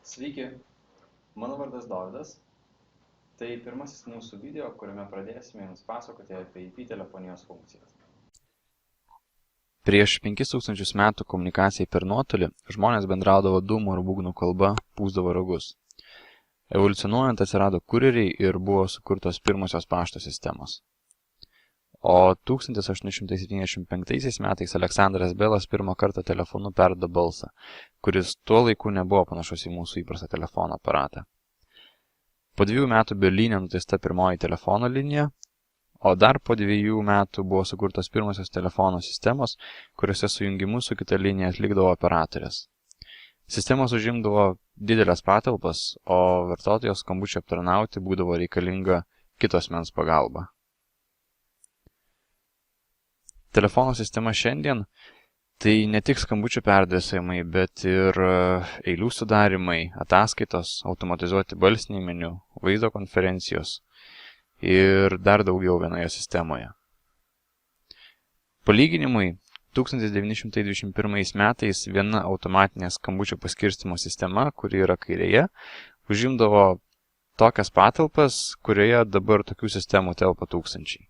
Sveiki, mano vardas Dovydas. Tai pirmasis mūsų video, kuriame pradėsime jums pasakoti apie IP telefonijos funkcijas. Prieš 5000 metų komunikacijai per nuotolį žmonės bendraudavo dūmų ar būgnų kalba, pūsdavo ragus. Evoliucionuojant atsirado kurjeriai ir buvo sukurtos pirmosios pašto sistemos. O 1875 metais Aleksandras Belas pirmą kartą telefonu perduoda balsą, kuris tuo laiku nebuvo panašus į mūsų įprastą telefono aparatą. Po 2 metų Berlyne nutiesta pirmoji telefono linija, o dar po 2 metų buvo sukurtos pirmosios telefono sistemos, kuriuose sujungimus su kita linija atlikdavo operatorės. Sistemos užimdavo didelės patalpas, o vartotojo skambučio aptarnauti būdavo reikalinga kito asmens pagalba. Telefono sistema šiandien tai ne tik skambučių perdavimai, bet ir eilių sudarimai, ataskaitos, automatizuoti balsiniai meniu, vaizdo konferencijos ir dar daugiau vienoje sistemoje. Palyginimui, 1921 metais viena automatinė skambučių paskirstymo sistema, kuri yra kairėje, užimdavo tokias patalpas, kurioje dabar tokių sistemų telpa tūkstančiai.